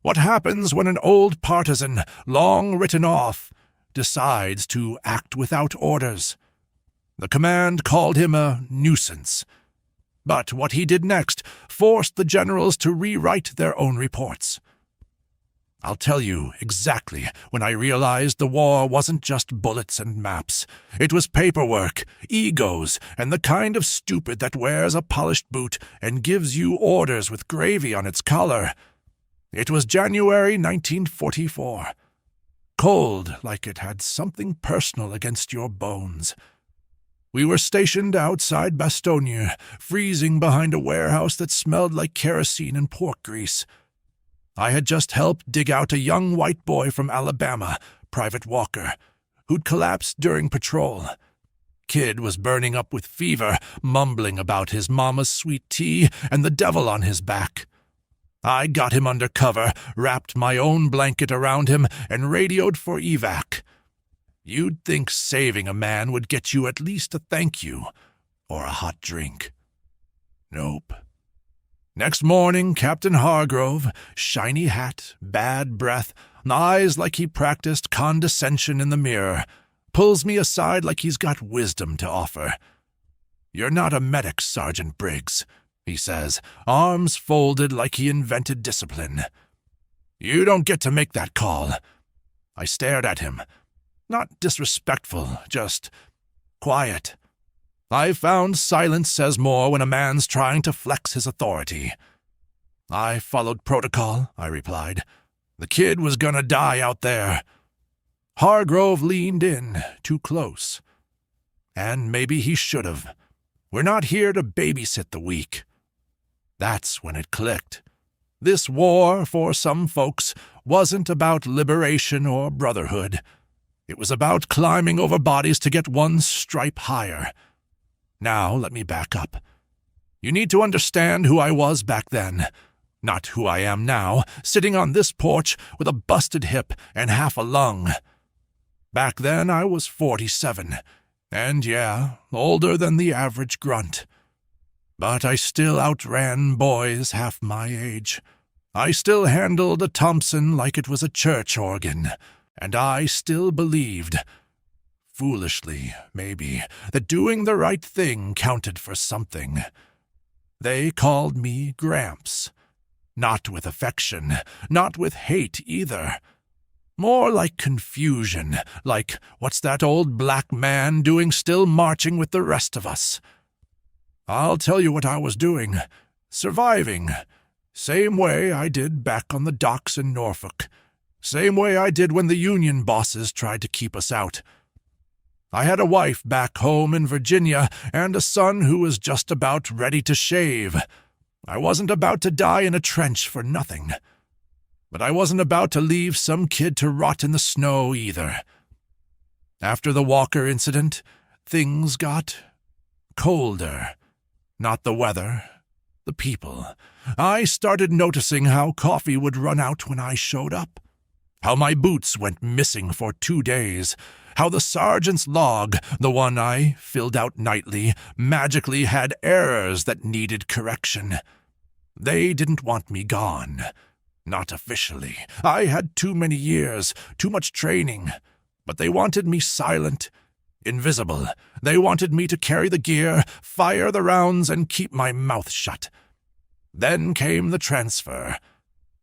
What happens when an old partisan, long written off, decides to act without orders? The command called him a nuisance. But what he did next forced the generals to rewrite their own reports. I'll tell you exactly when I realized the war wasn't just bullets and maps. It was paperwork, egos, and the kind of stupid that wears a polished boot and gives you orders with gravy on its collar. It was January 1944. Cold, like it had something personal against your bones. We were stationed outside Bastogne, freezing behind a warehouse that smelled like kerosene and pork grease. I had just helped dig out a young white boy from Alabama, Private Walker, who'd collapsed during patrol. Kid was burning up with fever, mumbling about his mama's sweet tea and the devil on his back. I got him under cover, wrapped my own blanket around him, and radioed for evac. You'd think saving a man would get you at least a thank you or a hot drink. Nope. Next morning, Captain Hargrove, shiny hat, bad breath, eyes like he practiced condescension in the mirror, pulls me aside like he's got wisdom to offer. "You're not a medic, Sergeant Briggs," he says, arms folded like he invented discipline. "You don't get to make that call." I stared at him. Not disrespectful, just quiet. I've found silence says more when a man's trying to flex his authority. "I followed protocol," I replied. "The kid was gonna die out there." Hargrove leaned in, too close. And maybe he should have. We're not here to babysit the weak. That's when it clicked. This war, for some folks, wasn't about liberation or brotherhood. It was about climbing over bodies to get one stripe higher. Now let me back up. You need to understand who I was back then, not who I am now, sitting on this porch with a busted hip and half a lung. Back then I was 47, and yeah, older than the average grunt. But I still outran boys half my age. I still handled a Thompson like it was a church organ, and I still believed, foolishly, maybe, that doing the right thing counted for something. They called me Gramps. Not with affection, not with hate either. More like confusion, like, what's that old black man doing still marching with the rest of us? I'll tell you what I was doing. Surviving. Same way I did back on the docks in Norfolk. Same way I did when the Union bosses tried to keep us out. I had a wife back home in Virginia and a son who was just about ready to shave. I wasn't about to die in a trench for nothing. But I wasn't about to leave some kid to rot in the snow either. After the Walker incident, things got colder. Not the weather, the people. I started noticing how coffee would run out when I showed up. How my boots went missing for 2 days. How the sergeant's log, the one I filled out nightly, magically had errors that needed correction. They didn't want me gone. Not officially. I had too many years, too much training. But they wanted me silent, invisible. They wanted me to carry the gear, fire the rounds, and keep my mouth shut. Then came the transfer.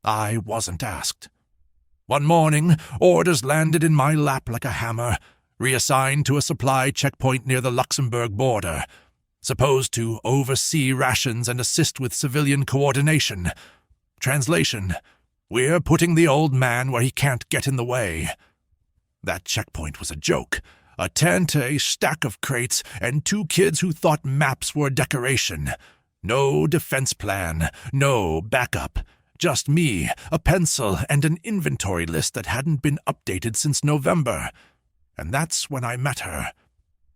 I wasn't asked. One morning, orders landed in my lap like a hammer, reassigned to a supply checkpoint near the Luxembourg border, supposed to oversee rations and assist with civilian coordination. Translation: we're putting the old man where he can't get in the way. That checkpoint was a joke. A tent, a stack of crates, and 2 kids who thought maps were decoration. No defense plan, no backup. Just me, a pencil, and an inventory list that hadn't been updated since November. And that's when I met her.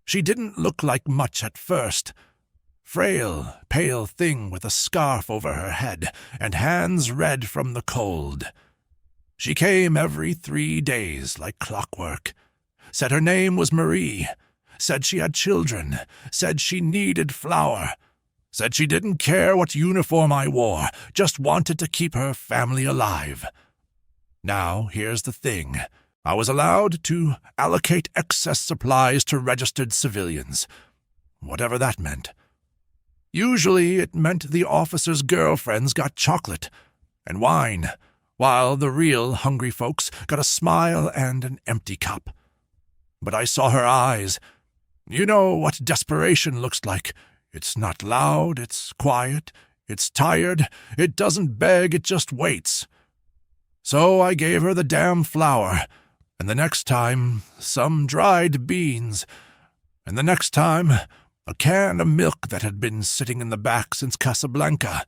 She didn't look like much at first. Frail, pale thing with a scarf over her head and hands red from the cold. She came every 3 days like clockwork. Said her name was Marie. Said she had children. Said she needed flour. Said she didn't care what uniform I wore, just wanted to keep her family alive. Now, here's the thing. I was allowed to allocate excess supplies to registered civilians, whatever that meant. Usually it meant the officers' girlfriends got chocolate and wine, while the real hungry folks got a smile and an empty cup. But I saw her eyes. You know what desperation looks like. It's not loud, it's quiet, it's tired, it doesn't beg, it just waits. So I gave her the damn flour, and the next time, some dried beans, and the next time, a can of milk that had been sitting in the back since Casablanca.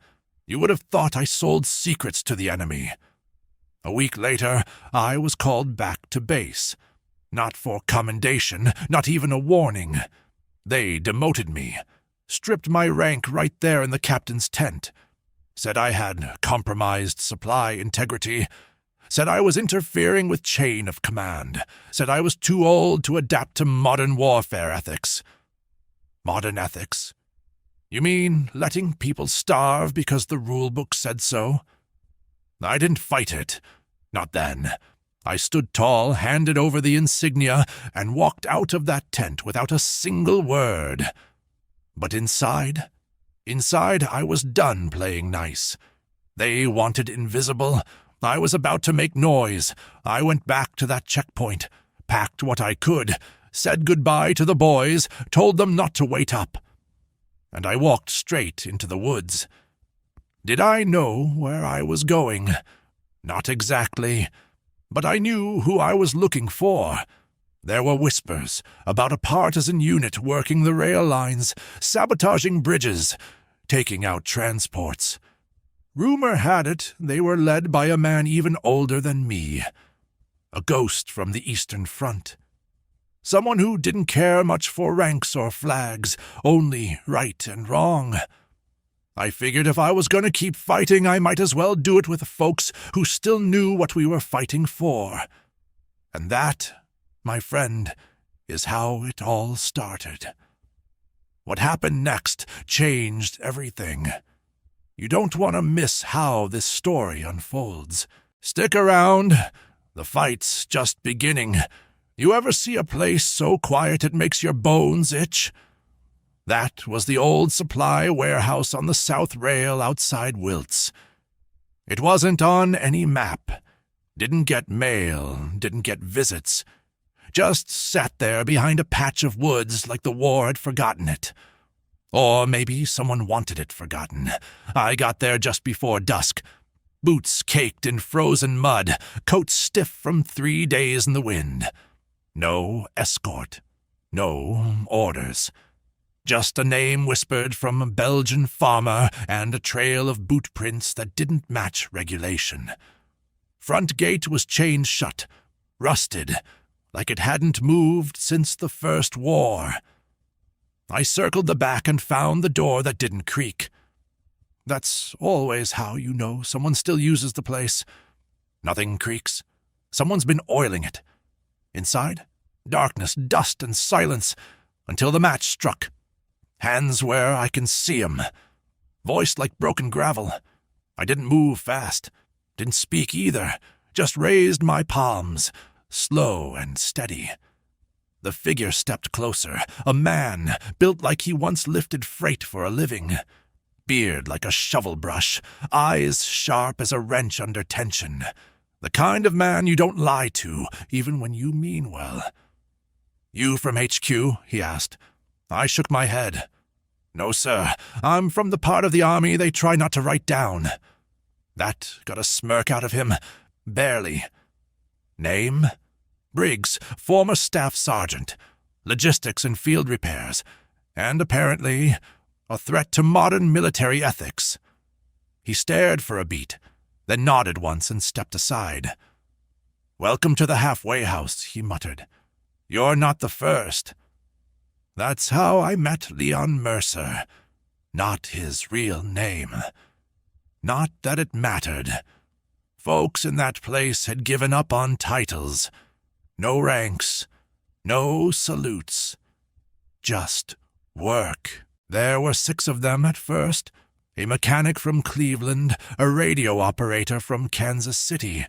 You would have thought I sold secrets to the enemy. A week later, I was called back to base. Not for commendation, not even a warning. They demoted me, stripped my rank right there in the captain's tent, said I had compromised supply integrity, said I was interfering with chain of command, said I was too old to adapt to modern warfare ethics. Modern ethics? You mean letting people starve because the rulebook said so? I didn't fight it. Not then. I stood tall, handed over the insignia, and walked out of that tent without a single word. But inside I was done playing nice. They wanted invisible. I was about to make noise. I went back to that checkpoint, packed what I could, said goodbye to the boys, told them not to wait up. And I walked straight into the woods. Did I know where I was going? Not exactly, but I knew who I was looking for. There were whispers about a partisan unit working the rail lines, sabotaging bridges, taking out transports. Rumor had it they were led by a man even older than me, a ghost from the Eastern Front. Someone who didn't care much for ranks or flags, only right and wrong. I figured if I was going to keep fighting, I might as well do it with folks who still knew what we were fighting for. And that, my friend, is how it all started. What happened next changed everything. You don't want to miss how this story unfolds. Stick around. The fight's just beginning. You ever see a place so quiet it makes your bones itch? That was the old supply warehouse on the South Rail outside Wiltz. It wasn't on any map. Didn't get mail, didn't get visits. Just sat there behind a patch of woods like the war had forgotten it. Or maybe someone wanted it forgotten. I got there just before dusk. Boots caked in frozen mud, coat stiff from 3 days in the wind. No escort. No orders. Just a name whispered from a Belgian farmer and a trail of boot prints that didn't match regulation. Front gate was chained shut, rusted, like it hadn't moved since the First War. I circled the back and found the door that didn't creak. That's always how you know someone still uses the place. Nothing creaks. Someone's been oiling it. Inside, darkness, dust, and silence, until the match struck. Hands where I can see 'em. Voice like broken gravel. I didn't move fast. Didn't speak either. Just raised my palms, slow and steady. The figure stepped closer. A man, built like he once lifted freight for a living. Beard like a shovel brush. Eyes sharp as a wrench under tension. The kind of man you don't lie to, even when you mean well. "You from HQ?" he asked. I shook my head. "No, sir. I'm from the part of the army they try not to write down." That got a smirk out of him. Barely. "Name?" "Briggs, former staff sergeant. Logistics and field repairs. And apparently a threat to modern military ethics." He stared for a beat, then nodded once and stepped aside. "Welcome to the halfway house," he muttered. "You're not the first." That's how I met Leon Mercer. Not his real name. Not that it mattered. Folks in that place had given up on titles. No ranks. No salutes. Just work. There were 6 of them at first. A mechanic from Cleveland, a radio operator from Kansas City.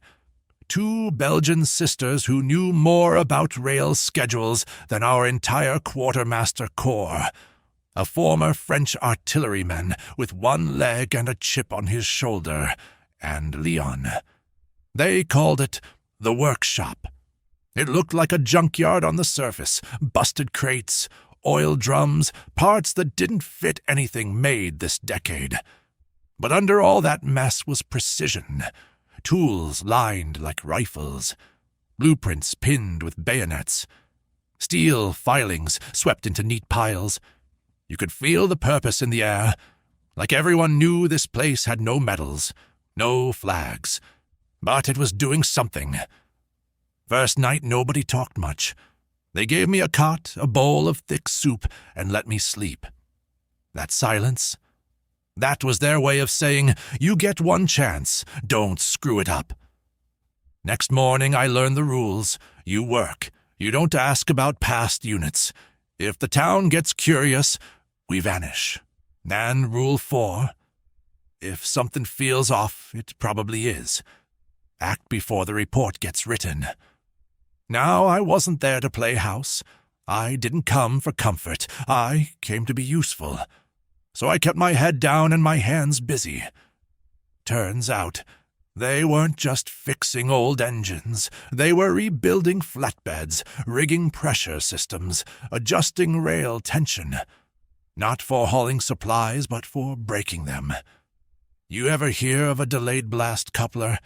2 Belgian sisters who knew more about rail schedules than our entire quartermaster corps. A former French artilleryman with 1 leg and a chip on his shoulder, and Leon. They called it the workshop. It looked like a junkyard on the surface, busted crates, oil drums, parts that didn't fit anything made this decade. But under all that mess was precision. Tools lined like rifles, blueprints pinned with bayonets, steel filings swept into neat piles. You could feel the purpose in the air, like everyone knew this place had no medals, no flags, but it was doing something. First night nobody talked much. They gave me a cot, a bowl of thick soup, and let me sleep. That silence, that was their way of saying, you get one chance, don't screw it up. Next morning I learned the rules. You work. You don't ask about past units. If the town gets curious, we vanish. And rule 4, if something feels off, it probably is. Act before the report gets written. Now I wasn't there to play house. I didn't come for comfort. I came to be useful. So I kept my head down and my hands busy. Turns out, they weren't just fixing old engines. They were rebuilding flatbeds, rigging pressure systems, adjusting rail tension. Not for hauling supplies, but for breaking them. You ever hear of a delayed blast coupler?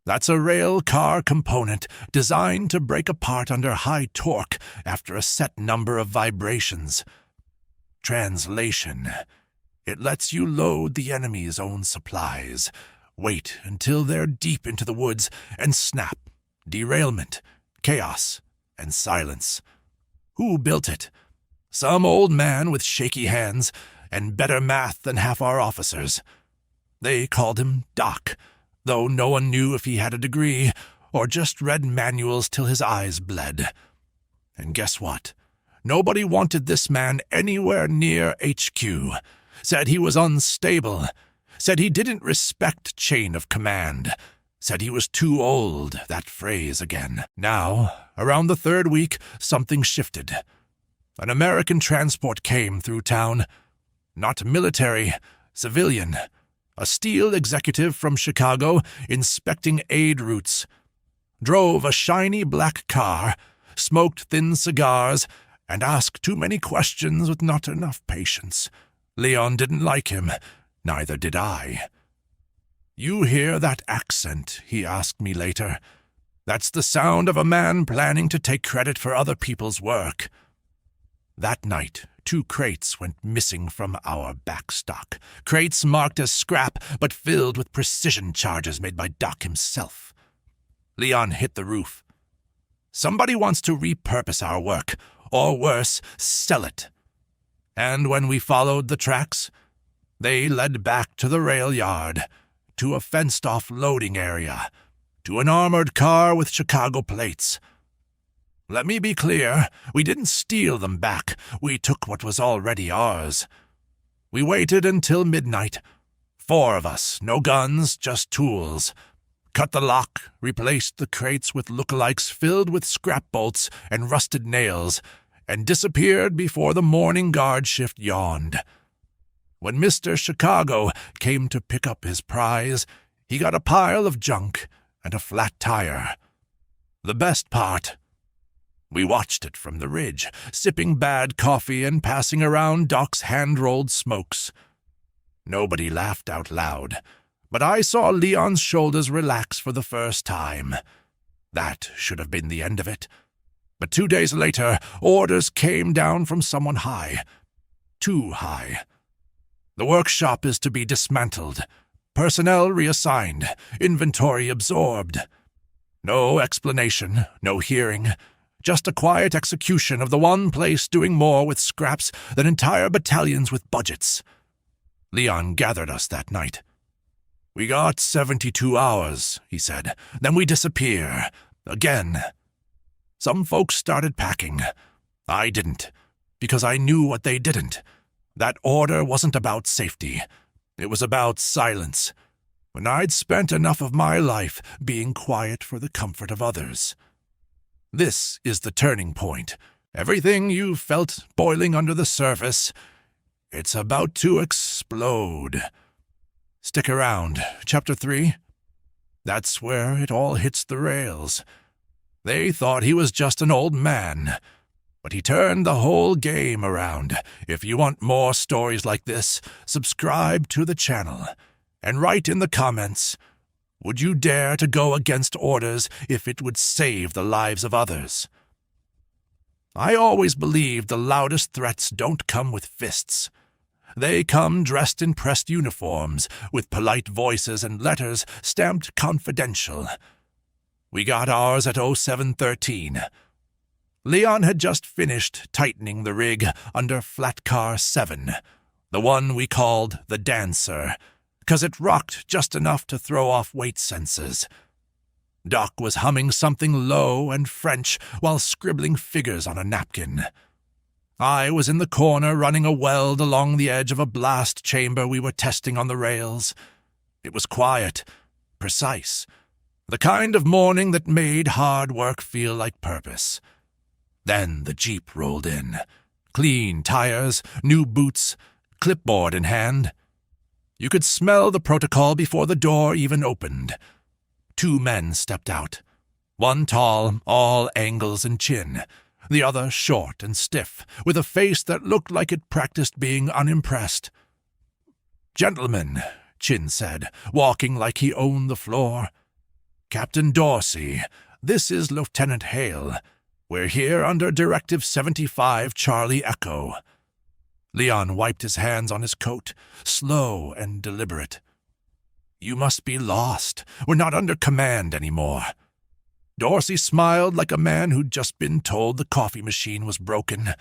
That's a rail car component designed to break apart under high torque after a set number of vibrations. Translation. It lets you load the enemy's own supplies, wait until they're deep into the woods, and snap. Derailment, chaos, and silence. Who built it? Some old man with shaky hands and better math than half our officers. They called him Doc, though no one knew if he had a degree or just read manuals till his eyes bled. And guess what? Nobody wanted this man anywhere near HQ. Said he was unstable. Said he didn't respect chain of command. Said he was too old, that phrase again. Now, around the 3rd week, something shifted. An American transport came through town. Not military, civilian. A steel executive from Chicago inspecting aid routes. Drove a shiny black car, smoked thin cigars, and asked too many questions with not enough patience. Leon didn't like him. Neither did I. You hear that accent, he asked me later. That's the sound of a man planning to take credit for other people's work. That night, 2 crates went missing from our backstock. Crates marked as scrap, but filled with precision charges made by Doc himself. Leon hit the roof. Somebody wants to repurpose our work, or worse, sell it. And when we followed the tracks, they led back to the rail yard, to a fenced-off loading area, to an armored car with Chicago plates. Let me be clear, we didn't steal them back. We took what was already ours. We waited until midnight. 4 of us, no guns, just tools. Cut the lock, replaced the crates with lookalikes filled with scrap bolts and rusted nails, and disappeared before the morning guard shift yawned. When Mr. Chicago came to pick up his prize, he got a pile of junk and a flat tire. The best part, we watched it from the ridge, sipping bad coffee and passing around Doc's hand-rolled smokes. Nobody laughed out loud, but I saw Leon's shoulders relax for the first time. That should have been the end of it. But 2 days later, orders came down from someone high. Too high. The workshop is to be dismantled. Personnel reassigned. Inventory absorbed. No explanation, no hearing. Just a quiet execution of the one place doing more with scraps than entire battalions with budgets. Leon gathered us that night. We got 72 hours, he said. Then we disappear. Again. Some folks started packing. I didn't, because I knew what they didn't. That order wasn't about safety. It was about silence. when I'd spent enough of my life being quiet for the comfort of others. This is the turning point. Everything you felt boiling under the surface, it's about to explode. Stick around. Chapter 3? That's where it all hits the rails. They thought he was just an old man, but he turned the whole game around. If you want more stories like this, subscribe to the channel, and write in the comments, would you dare to go against orders if it would save the lives of others? I always believed the loudest threats don't come with fists. They come dressed in pressed uniforms, with polite voices and letters stamped confidential. We got ours at 0713. Leon had just finished tightening the rig under Flat Car 7, the one we called the Dancer, 'cause it rocked just enough to throw off weight sensors. Doc was humming something low and French while scribbling figures on a napkin. I was in the corner running a weld along the edge of a blast chamber we were testing on the rails. It was quiet, precise, the kind of morning that made hard work feel like purpose. Then the Jeep rolled in. Clean tires, new boots, clipboard in hand. You could smell the protocol before the door even opened. 2 men stepped out. One tall, all angles and chin. The other short and stiff, with a face that looked like it practiced being unimpressed. "Gentlemen," Chin said, walking like he owned the floor. "Captain Dorsey, this is Lieutenant Hale. We're here under Directive 75 Charlie Echo." Leon wiped his hands on his coat, slow and deliberate. "You must be lost. We're not under command anymore." Dorsey smiled like a man who'd just been told the coffee machine was broken.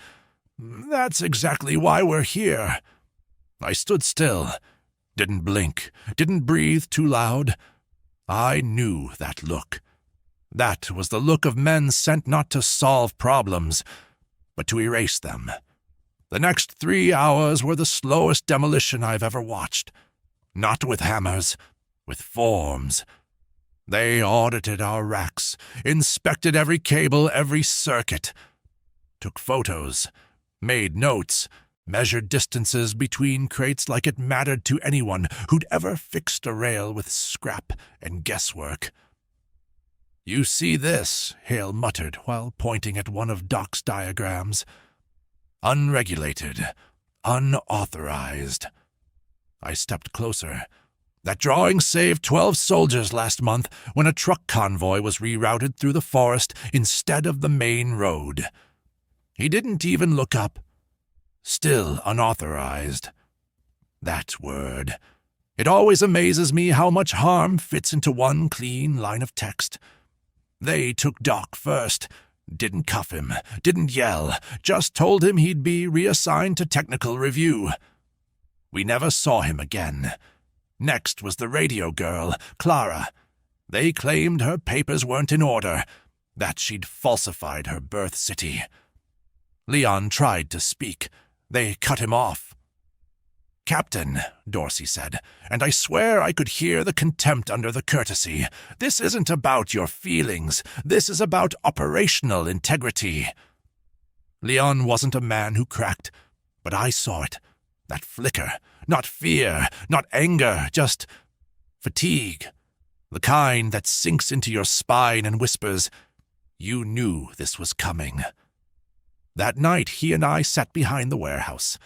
"That's exactly why we're here." I stood still, didn't blink, didn't breathe too loud. I knew that look. That was the look of men sent not to solve problems, but to erase them. The next 3 hours were the slowest demolition I've ever watched. Not with hammers, with forms. They audited our racks, inspected every cable, every circuit, took photos, made notes, measured distances between crates like it mattered to anyone who'd ever fixed a rail with scrap and guesswork. "You see this," Hale muttered while pointing at one of Doc's diagrams. "Unregulated, unauthorized." I stepped closer. That drawing saved 12 soldiers last month when a truck convoy was rerouted through the forest instead of the main road. He didn't even look up. Still unauthorized. That word. It always amazes me how much harm fits into one clean line of text. They took Doc first. Didn't cuff him, didn't yell, just told him he'd be reassigned to technical review. We never saw him again. Next was the radio girl, Clara. They claimed her papers weren't in order, that she'd falsified her birth city. Leon tried to speak. They cut him off. "Captain," Dorsey said, and I swear I could hear the contempt under the courtesy, "this isn't about your feelings. This is about operational integrity." Leon wasn't a man who cracked, but I saw it. That flicker. Not fear, not anger, just fatigue. The kind that sinks into your spine and whispers, "You knew this was coming." That night he and I sat behind the warehouse,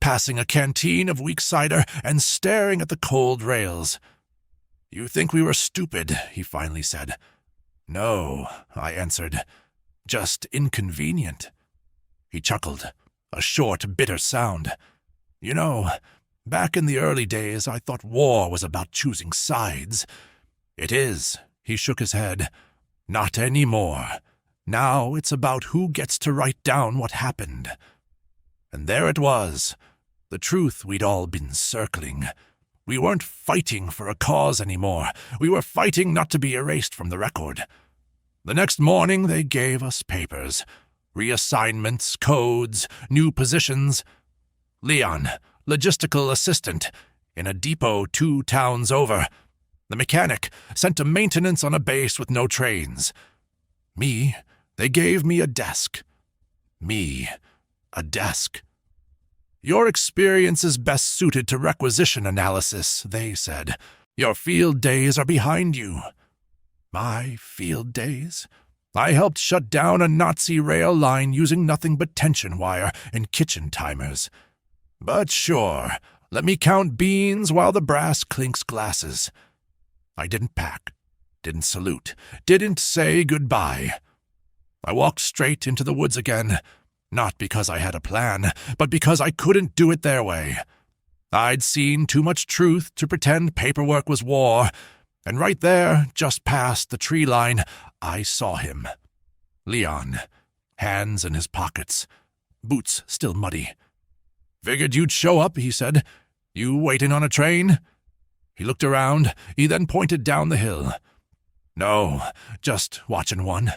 passing a canteen of weak cider and staring at the cold rails. "You think we were stupid," he finally said. "No," I answered. "Just inconvenient." He chuckled, a short, bitter sound. "You know, back in the early days I thought war was about choosing sides." "It is," he shook his head. "Not anymore. Now it's about who gets to write down what happened." And there it was, the truth we'd all been circling. We weren't fighting for a cause anymore. We were fighting not to be erased from the record. The next morning they gave us papers. Reassignments, codes, new positions. Leon, logistical assistant, in a depot 2 towns over. The mechanic sent to maintenance on a base with no trains. Me, they gave me a desk. Me, a desk. Your experience is best suited to requisition analysis, they said. Your field days are behind you. My field days? I helped shut down a Nazi rail line using nothing but tension wire and kitchen timers. But sure, let me count beans while the brass clinks glasses. I didn't pack, didn't salute, didn't say goodbye. I walked straight into the woods again, not because I had a plan, but because I couldn't do it their way. I'd seen too much truth to pretend paperwork was war, and right there, just past the tree line, I saw him. Leon, hands in his pockets, boots still muddy. "Figured you'd show up," he said. "You waiting on a train?" He looked around. He then pointed down the hill. "No, just watching one."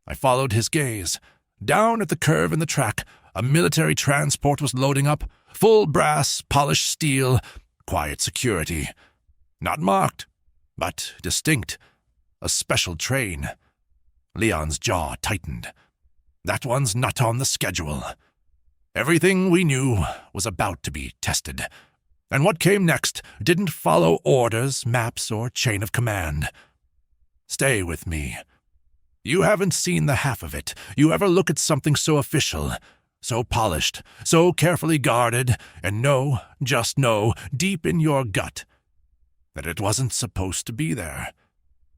I followed his gaze. Down at the curve in the track, a military transport was loading up. Full brass, polished steel, quiet security. Not marked, but distinct. A special train. Leon's jaw tightened. That one's not on the schedule. Everything we knew was about to be tested. And what came next didn't follow orders, maps, or chain of command. Stay with me. You haven't seen the half of it. You ever look at something so official, so polished, so carefully guarded, and know, just know, deep in your gut, that it wasn't supposed to be there.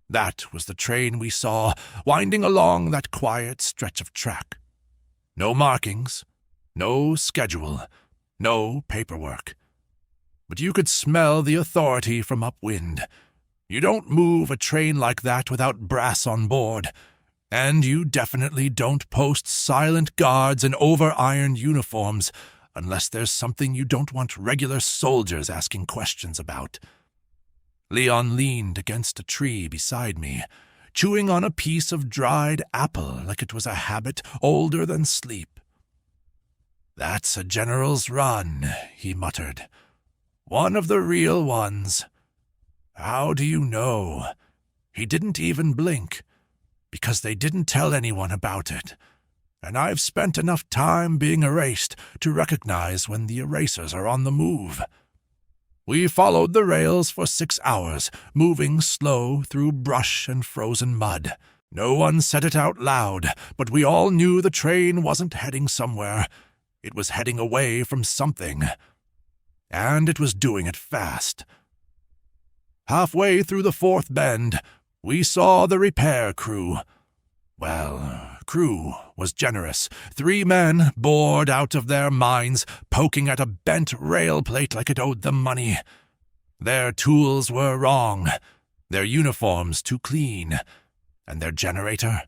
That was the train we saw, winding along that quiet stretch of track. No markings, no schedule, no paperwork. But you could smell the authority from upwind. You don't move a train like that without brass on board, and you definitely don't post silent guards in over-ironed uniforms unless there's something you don't want regular soldiers asking questions about. Leon leaned against a tree beside me, chewing on a piece of dried apple like it was a habit older than sleep. "That's a general's run," he muttered. "One of the real ones." How do you know? He didn't even blink, because they didn't tell anyone about it, and I've spent enough time being erased to recognize when the erasers are on the move. We followed the rails for 6 hours, moving slow through brush and frozen mud. No one said it out loud, but we all knew the train wasn't heading somewhere. It was heading away from something. And it was doing it fast. Halfway through the fourth bend, we saw the repair crew. Well, crew was generous. 3 men, bored out of their minds, poking at a bent rail plate like it owed them money. Their tools were wrong, their uniforms too clean, and their generator,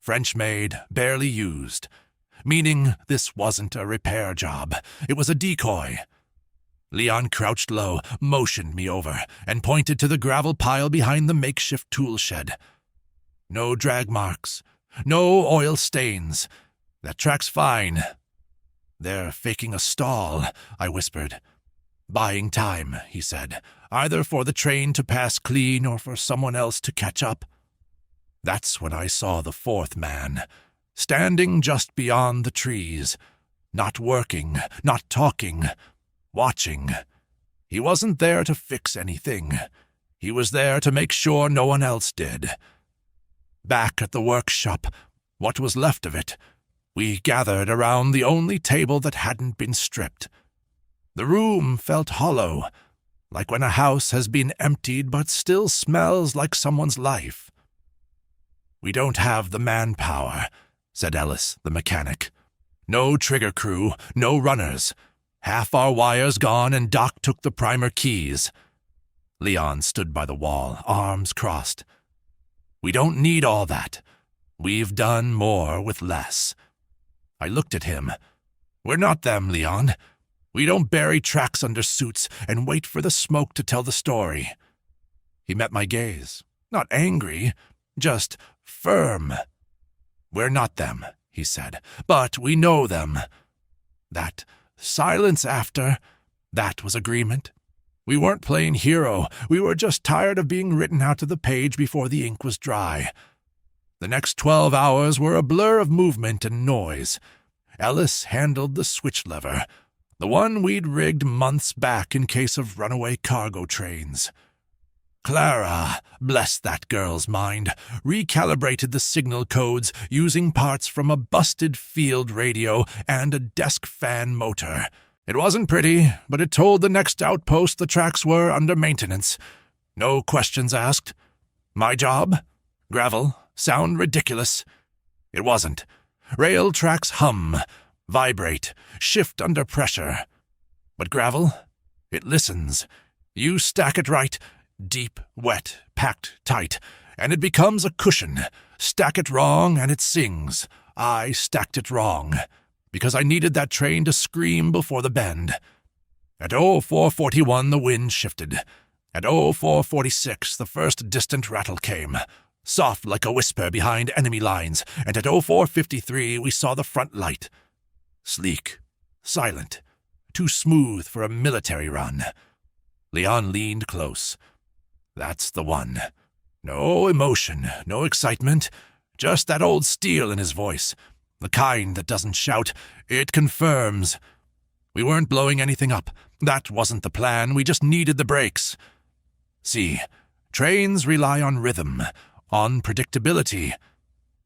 French-made, barely used, meaning this wasn't a repair job. It was a decoy. Leon crouched low, motioned me over, and pointed to the gravel pile behind the makeshift tool shed. No drag marks, no oil stains. That track's fine. "They're faking a stall," I whispered. "Buying time," he said, "either for the train to pass clean or for someone else to catch up." That's when I saw the 4th man, standing just beyond the trees, not working, not talking, watching. He wasn't there to fix anything. He was there to make sure no one else did. Back at the workshop, what was left of it, we gathered around the only table that hadn't been stripped. The room felt hollow, like when a house has been emptied but still smells like someone's life. "We don't have the manpower," said Ellis, the mechanic. "No trigger crew, no runners. Half our wires gone, and Doc took the primer keys." Leon stood by the wall, arms crossed. "We don't need all that. We've done more with less." I looked at him. "We're not them, Leon. We don't bury tracks under suits and wait for the smoke to tell the story." He met my gaze, not angry, just firm. "We're not them," he said, "but we know them. That silence after, that was agreement. We weren't playing hero. We were just tired of being written out to the page before the ink was dry. The next 12 hours were a blur of movement and noise. Ellis handled the switch lever, the one we'd rigged months back in case of runaway cargo trains. Clara, bless that girl's mind, recalibrated the signal codes using parts from a busted field radio and a desk fan motor. It wasn't pretty, but it told the next outpost the tracks were under maintenance. No questions asked. My job? Gravel. Sound ridiculous. It wasn't. Rail tracks hum, vibrate, shift under pressure. But gravel? It listens. You stack it right, deep, wet, packed tight, and it becomes a cushion. Stack it wrong and it sings. I stacked it wrong, because I needed that train to scream before the bend. At 0441 the wind shifted. At 0446 the first distant rattle came, soft like a whisper behind enemy lines, and at 0453 we saw the front light. Sleek, silent, too smooth for a military run. Leon leaned close. That's the one. No emotion, no excitement, just that old steel in his voice. The kind that doesn't shout, it confirms. We weren't blowing anything up. That wasn't the plan. We just needed the brakes. See, trains rely on rhythm, on predictability.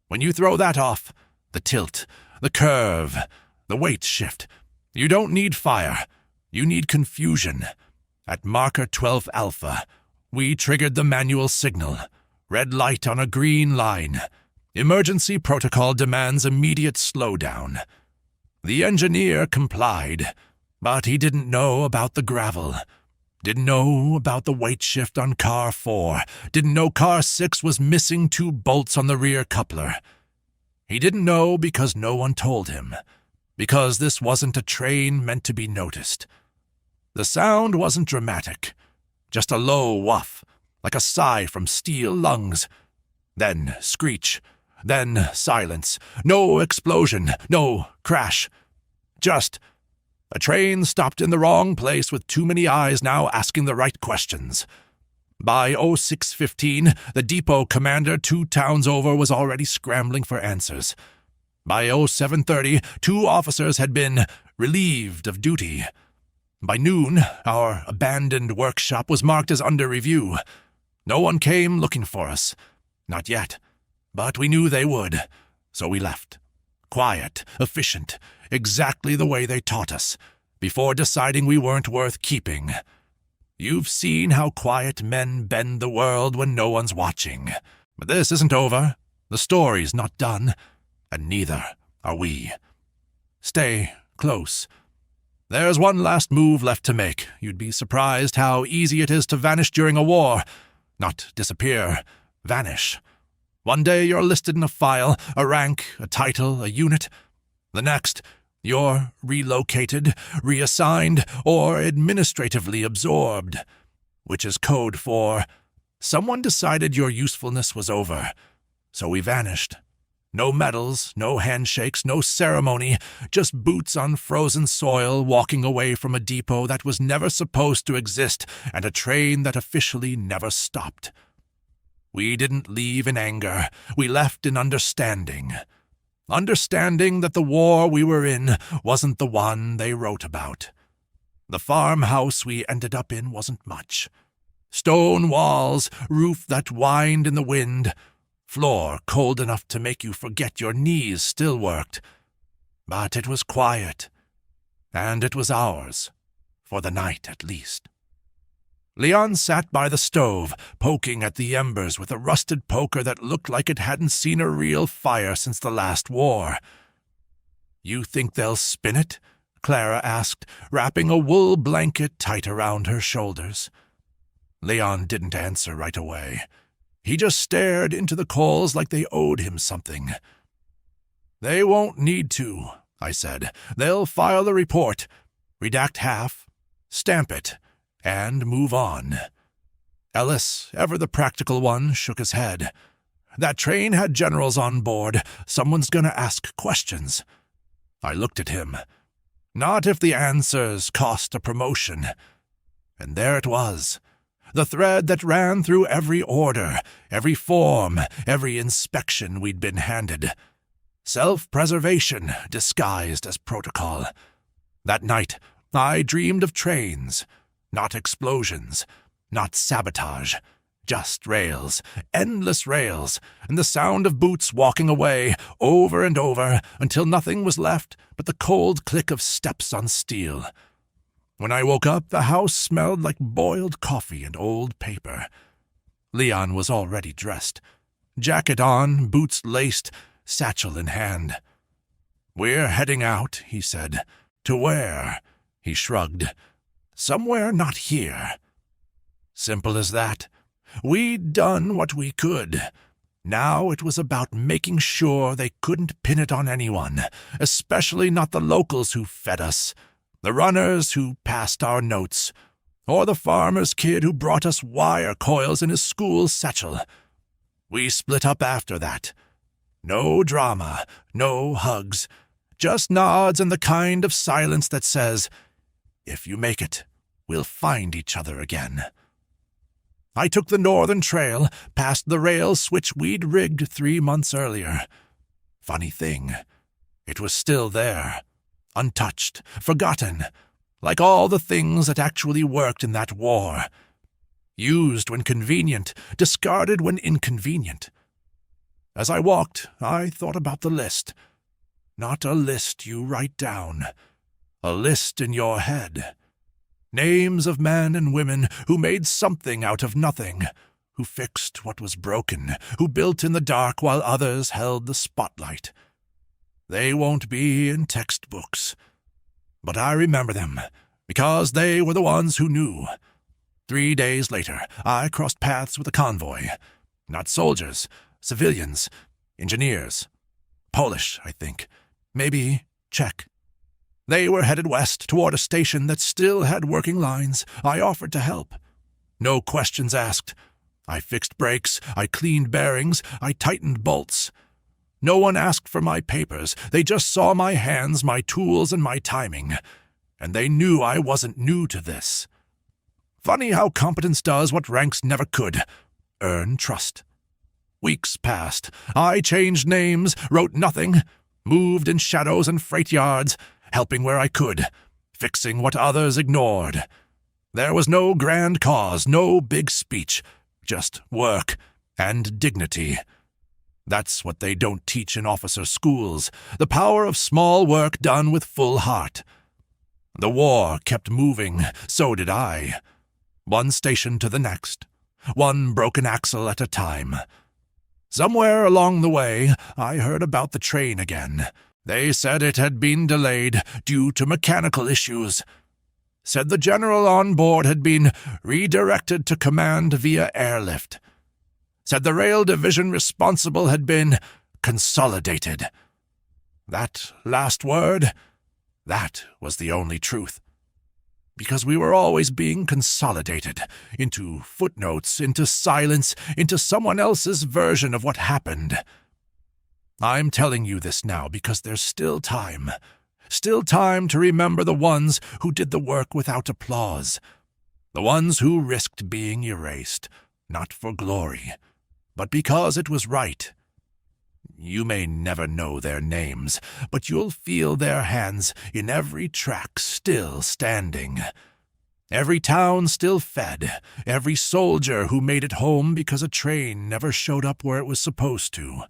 When you throw that off, the tilt, the curve, the weight shift, you don't need fire. You need confusion. At marker 12 Alpha, we triggered the manual signal. Red light on a green line. Emergency protocol demands immediate slowdown. The engineer complied, but he didn't know about the gravel. Didn't know about the weight shift on car 4. Didn't know car 6 was missing 2 bolts on the rear coupler. He didn't know because no one told him. Because this wasn't a train meant to be noticed. The sound wasn't dramatic. Just a low whuff, like a sigh from steel lungs. Then screech. Then silence. No explosion. No crash. Just a train stopped in the wrong place with too many eyes now asking the right questions. By 0615, the depot commander 2 towns over was already scrambling for answers. By 0730, 2 officers had been relieved of duty. By noon, our abandoned workshop was marked as under review. No one came looking for us. Not yet. But we knew they would. So we left. Quiet, efficient, exactly the way they taught us, before deciding we weren't worth keeping. You've seen how quiet men bend the world when no one's watching. But this isn't over. The story's not done. And neither are we. Stay close. There's one last move left to make. You'd be surprised how easy it is to vanish during a war. Not disappear. Vanish. One day you're listed in a file, a rank, a title, a unit. The next, you're relocated, reassigned, or administratively absorbed, which is code for someone decided your usefulness was over, so we vanished. No medals, no handshakes, no ceremony, just boots on frozen soil walking away from a depot that was never supposed to exist and a train that officially never stopped. We didn't leave in anger. We left in understanding. Understanding that the war we were in wasn't the one they wrote about. The farmhouse we ended up in wasn't much. Stone walls, roof that whined in the wind, floor cold enough to make you forget your knees still worked. But it was quiet, and it was ours, for the night at least. Leon sat by the stove, poking at the embers with a rusted poker that looked like it hadn't seen a real fire since the last war. "You think they'll spin it?" Clara asked, wrapping a wool blanket tight around her shoulders. Leon didn't answer right away. He just stared into the coals like they owed him something. "They won't need to," I said. "They'll file a report, redact half, stamp it, and move on." Ellis, ever the practical one, shook his head. "That train had generals on board. Someone's gonna ask questions." I looked at him. "Not if the answers cost a promotion." And there it was, the thread that ran through every order, every form, every inspection we'd been handed. Self-preservation disguised as protocol. That night, I dreamed of trains, not explosions, not sabotage, just rails, endless rails, and the sound of boots walking away, over and over, until nothing was left but the cold click of steps on steel. When I woke up, the house smelled like boiled coffee and old paper. Leon was already dressed. Jacket on, boots laced, satchel in hand. "We're heading out," he said. "To where?" He shrugged. "Somewhere not here." Simple as that. We'd done what we could. Now it was about making sure they couldn't pin it on anyone, especially not the locals who fed us, the runners who passed our notes, or the farmer's kid who brought us wire coils in his school satchel. We split up after that. No drama, no hugs, just nods and the kind of silence that says, "If you make it, we'll find each other again." I took the northern trail, past the rail switch we'd rigged 3 months earlier. Funny thing, it was still there, untouched, forgotten, like all the things that actually worked in that war. Used when convenient, discarded when inconvenient. As I walked, I thought about the list. Not a list you write down, a list in your head. Names of men and women who made something out of nothing, who fixed what was broken, who built in the dark while others held the spotlight. They won't be in textbooks, but I remember them, because they were the ones who knew. 3 days later, I crossed paths with a convoy. Not soldiers, civilians, engineers. Polish, I think. Maybe Czech. They were headed west toward a station that still had working lines. I offered to help. No questions asked. I fixed brakes, I cleaned bearings, I tightened bolts. No one asked for my papers. They just saw my hands, my tools, and my timing. And they knew I wasn't new to this. Funny how competence does what ranks never could. Earn trust. Weeks passed. I changed names, wrote nothing, moved in shadows and freight yards, helping where I could, fixing what others ignored. There was no grand cause, no big speech, just work and dignity. That's what they don't teach in officer schools, the power of small work done with full heart. The war kept moving, so did I. One station to the next, one broken axle at a time. Somewhere along the way, I heard about the train again. They said it had been delayed due to mechanical issues. Said the general on board had been redirected to command via airlift. Said the rail division responsible had been consolidated. That last word, that was the only truth. Because we were always being consolidated into footnotes, into silence, into someone else's version of what happened. I'm telling you this now because there's still time to remember the ones who did the work without applause, the ones who risked being erased, not for glory, but because it was right. You may never know their names, but you'll feel their hands in every track still standing. Every town still fed, every soldier who made it home because a train never showed up where it was supposed to.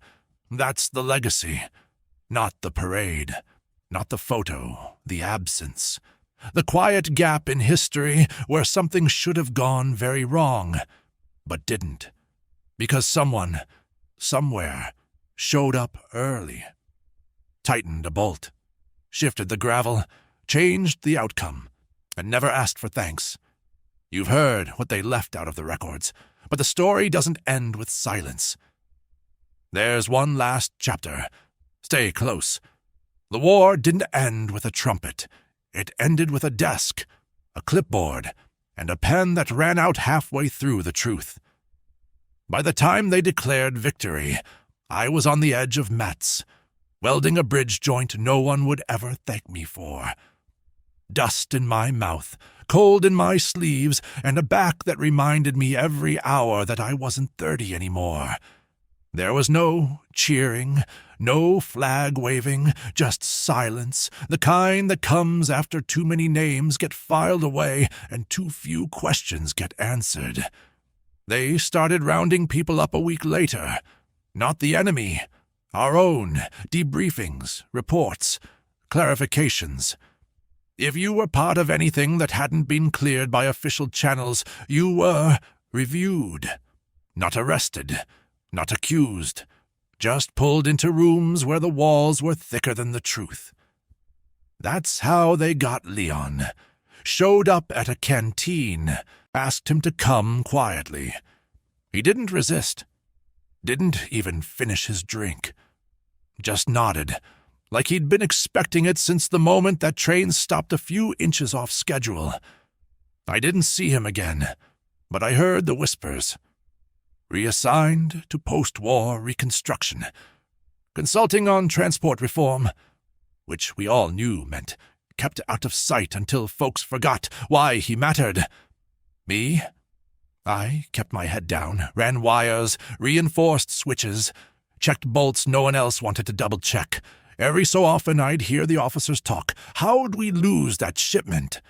That's the legacy, not the parade, not the photo, the absence. The quiet gap in history where something should have gone very wrong, but didn't. Because someone, somewhere, showed up early. Tightened a bolt, shifted the gravel, changed the outcome, and never asked for thanks. You've heard what they left out of the records, but the story doesn't end with silence. There's one last chapter. Stay close. The war didn't end with a trumpet. It ended with a desk, a clipboard, and a pen that ran out halfway through the truth. By the time they declared victory, I was on the edge of Metz, welding a bridge joint no one would ever thank me for. Dust in my mouth, cold in my sleeves, and a back that reminded me every hour that I wasn't 30 anymore. There was no cheering, no flag waving, just silence, the kind that comes after too many names get filed away and too few questions get answered. They started rounding people up a week later. Not the enemy. Our own. Debriefings, reports, clarifications. If you were part of anything that hadn't been cleared by official channels, you were reviewed. Not arrested. Not accused. Just pulled into rooms where the walls were thicker than the truth. That's how they got Leon. Showed up at a canteen, asked him to come quietly. He didn't resist. Didn't even finish his drink. Just nodded, like he'd been expecting it since the moment that train stopped a few inches off schedule. I didn't see him again, but I heard the whispers. Reassigned to post-war reconstruction. Consulting on transport reform, which we all knew meant kept out of sight until folks forgot why he mattered. Me? I kept my head down, ran wires, reinforced switches, checked bolts no one else wanted to double-check. Every so often I'd hear the officers talk. How'd we lose that shipment?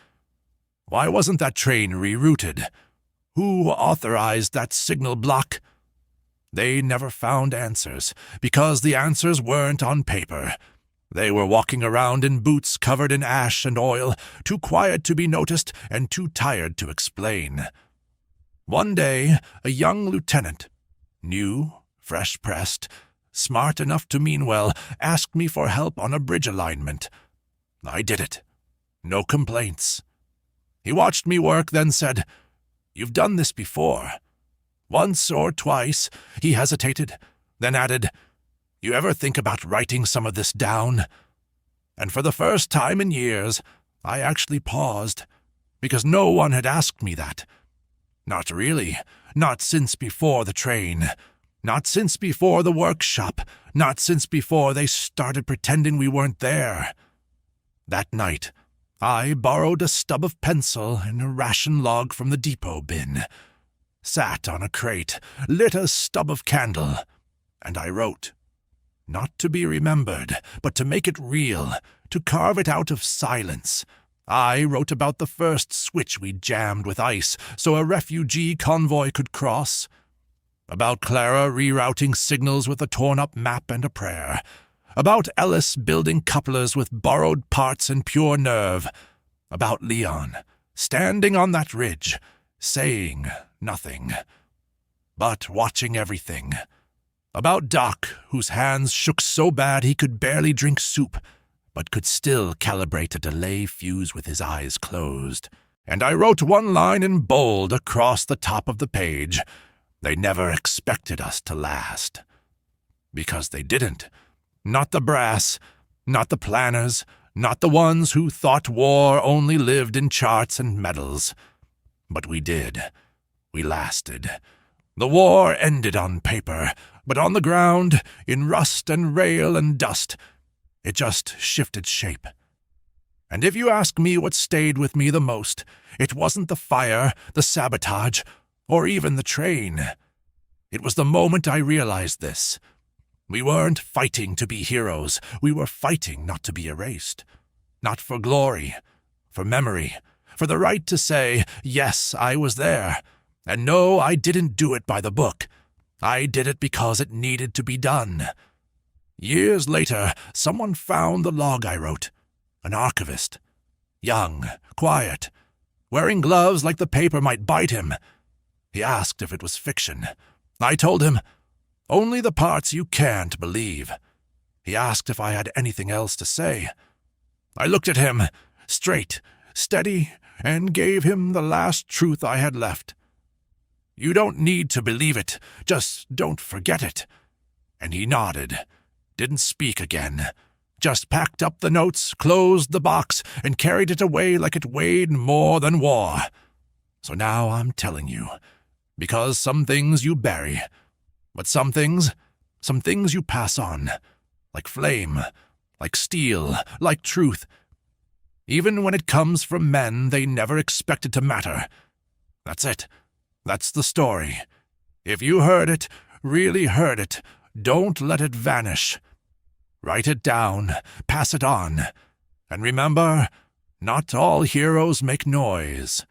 Why wasn't that train rerouted? Who authorized that signal block? They never found answers, because the answers weren't on paper. They were walking around in boots covered in ash and oil, too quiet to be noticed and too tired to explain. One day, a young lieutenant, new, fresh-pressed, smart enough to mean well, asked me for help on a bridge alignment. I did it. No complaints. He watched me work, then said, "You've done this before." Once or twice, he hesitated, then added, "You ever think about writing some of this down?" And for the first time in years, I actually paused, because no one had asked me that. Not really. Not since before the train. Not since before the workshop. Not since before they started pretending we weren't there. That night, I borrowed a stub of pencil and a ration log from the depot bin, sat on a crate, lit a stub of candle, and I wrote. Not to be remembered, but to make it real, to carve it out of silence. I wrote about the first switch we jammed with ice so a refugee convoy could cross. About Clara rerouting signals with a torn-up map and a prayer. About Ellis building couplers with borrowed parts and pure nerve. About Leon, standing on that ridge, saying nothing, but watching everything. About Doc, whose hands shook so bad he could barely drink soup, but could still calibrate a delay fuse with his eyes closed. And I wrote one line in bold across the top of the page. They never expected us to last. Because they didn't. Not the brass, not the planners, not the ones who thought war only lived in charts and medals. But we did. We lasted. The war ended on paper, but on the ground, in rust and rail and dust, it just shifted shape. And if you ask me what stayed with me the most, it wasn't the fire, the sabotage, or even the train. It was the moment I realized this. We weren't fighting to be heroes. We were fighting not to be erased. Not for glory, for memory, for the right to say, yes, I was there. And no, I didn't do it by the book. I did it because it needed to be done. Years later, someone found the log I wrote. An archivist. Young, quiet, wearing gloves like the paper might bite him. He asked if it was fiction. I told him, only the parts you can't believe. He asked if I had anything else to say. I looked at him, straight, steady, and gave him the last truth I had left. You don't need to believe it, just don't forget it. And he nodded, didn't speak again, just packed up the notes, closed the box, and carried it away like it weighed more than war. So now I'm telling you, because some things you bury, but some things you pass on, like flame, like steel, like truth. even when it comes from men they never expected to matter. That's it. That's the story. If you heard it, really heard it, don't let it vanish. Write it down, pass it on, and remember, not all heroes make noise.